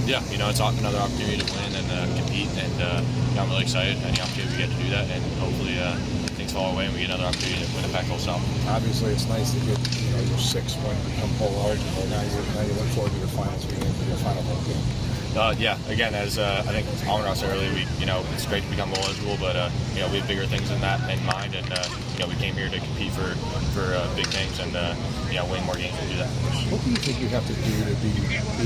Yeah, it's another opportunity to win and compete, and I'm really excited. Any opportunity we get to do that, and hopefully things fall away and we get another opportunity to win a Pac-12 South. Obviously, it's nice to get your sixth win become bowl eligible. Now you look forward to your finals game, your final bowl game. Yeah, again, as I think Amon said earlier, it's great to become bowl eligible, but we have bigger things than that in mind, and we came here to compete for big things and win more games and do that. What do you think you have to do to be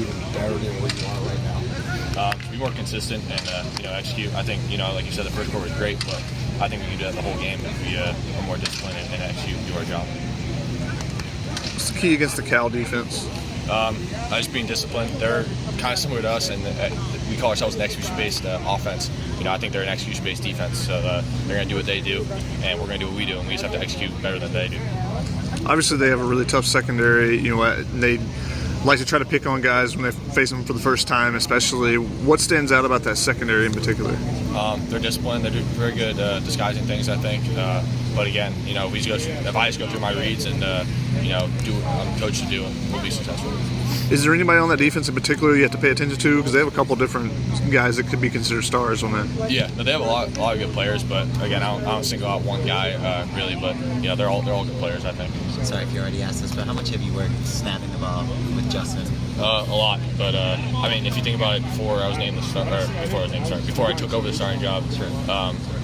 even better than where you are right now? To be more consistent and execute. I think like you said, the first quarter was great, but I think we can do that the whole game if we are more disciplined and execute and do our job. What's the key against the Cal defense? Just being disciplined. They're kind of similar to us, and we call ourselves an execution-based offense. I think they're an execution-based defense, so they're going to do what they do, and we're going to do what we do, and we just have to execute better than they do. Obviously, they have a really tough secondary. They like to try to pick on guys when they face them for the first time, especially. What stands out about that secondary in particular? They're disciplined. They're very good disguising things, I think. But again, if I just go through my reads and do what I'm coached to do, we'll be successful. Is there anybody on that defense in particular you have to pay attention to? Because they have a couple different guys that could be considered stars on that. Yeah, they have a lot of good players, but again, I don't single out one guy really. But they're all good players, I think. Sorry if you already asked this, but how much have you worked snapping the ball with Justin? A lot, but if you think about it, before I was named the starter, before I took over the starting job,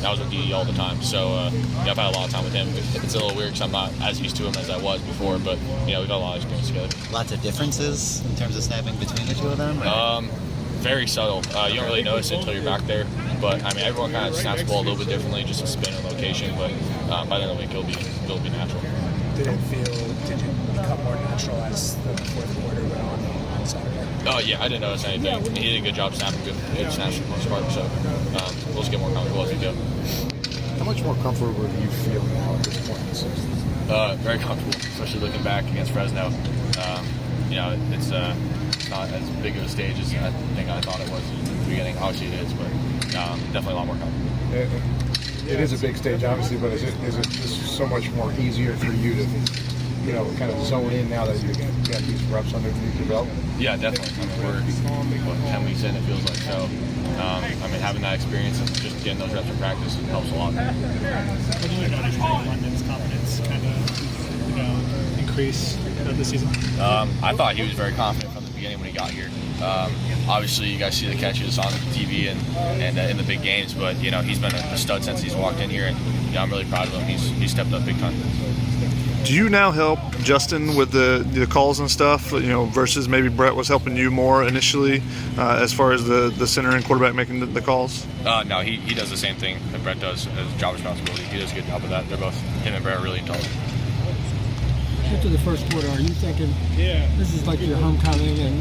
I was with DD all the time. So I've had a lot of time with him. It's a little weird because I'm not as used to him as I was before, but we've had a lot of experience together. Lots of differences in terms of snapping between the two of them? Very subtle. You don't really notice it until you're back there. But everyone kind of snaps the ball a little bit differently, just a spin and location. But by the end of the week, it'll be natural. Did you become more natural as the fourth quarter went on Saturday? Oh yeah, I didn't notice anything. He did a good job snapping good snaps for the most part. So we'll just get more comfortable as we go. How much more comfortable do you feel now at this point in the season? Very comfortable, especially looking back against Fresno. It's not as big of a stage as I think I thought it was in the beginning. Obviously it is, but definitely a lot more comfortable. It is a big stage, obviously, but is it just so much more easier for you to, kind of zone in now that you've got these reps underneath your belt? Yeah, definitely. We're 10 weeks in, it feels like. So, having that experience and just getting those reps in practice helps a lot. What do you notice London's confidence kind of, increase throughout the season? I thought he was very confident from the beginning when he got here. Obviously, you guys see the catches on TV and in the big games, but he's been a stud since he's walked in here, and I'm really proud of him. He's stepped up big time. Do you now help Justin with the calls and stuff, versus maybe Brett was helping you more initially as far as the center and quarterback making the calls? No, he does the same thing that Brett does as job responsibility. He does a good job of that. Him and Brett are really intelligent. After the first quarter, are you thinking, this is like your homecoming and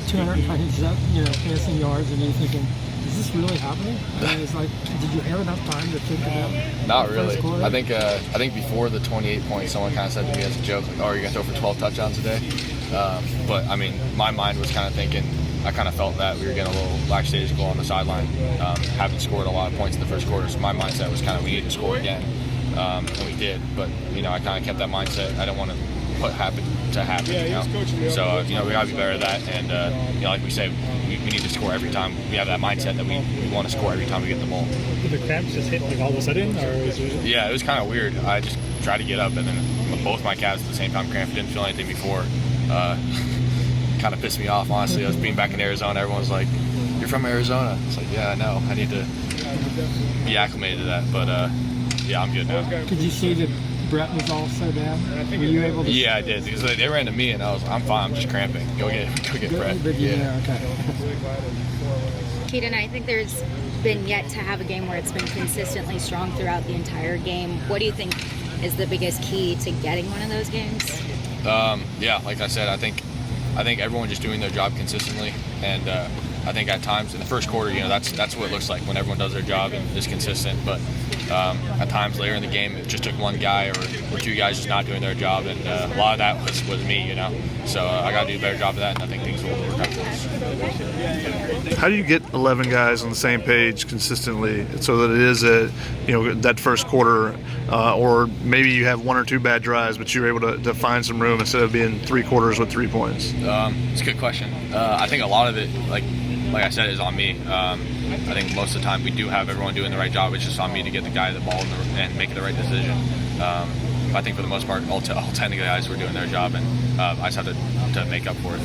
200 passing yards, and you're thinking, is this really happening? It's like, did you have enough time to think about? Not really. I think before the 28 points, someone kind of said to me as a joke, like, "Oh, you're gonna throw for 12 touchdowns today." But my mind was kind of thinking, I kind of felt that we were getting a little lackadaisical on the sideline, having scored a lot of points in the first quarter. So my mindset was kind of, we need to score again, and we did. But I kind of kept that mindset. I don't want to happen. So we gotta be better at that, and like we say, we need to score every time. We have that mindset that we want to score every time we get the ball. Did the cramps just hit all of a sudden, or was it? Yeah, it was kind of weird. I just tried to get up, and then both my calves at the same time cramped. Didn't feel anything before. Kind of pissed me off, honestly. I was being back in Arizona. Everyone was like, "You're from Arizona?" It's like, yeah, I know. I need to be acclimated to that, but yeah, I'm good now. Could you see that Brett was all so bad? Were you able to? Yeah, I did, because they ran to me and I'm fine. I'm just cramping. Go get Brett. Yeah. Okay. Kedon, I think there's been yet to have a game where it's been consistently strong throughout the entire game. What do you think is the biggest key to getting one of those games? Yeah, like I said, I think everyone just doing their job consistently, and I think at times in the first quarter, that's what it looks like when everyone does their job and is consistent. But at times later in the game, it just took one guy or two guys just not doing their job, and a lot of that was me, So I got to do a better job of that, and I think things will work out for us. How do you get 11 guys on the same page consistently so that it is that first quarter, or maybe you have one or two bad drives, but you're able to find some room instead of being 3 quarters with 3 points? It's a good question. I think a lot of it, like like I said, is on me. I think most of the time we do have everyone doing the right job. It's just on me to get the guy the ball and make the right decision. I think for the most part, all 10 of the guys were doing their job, and I just have to make up for it.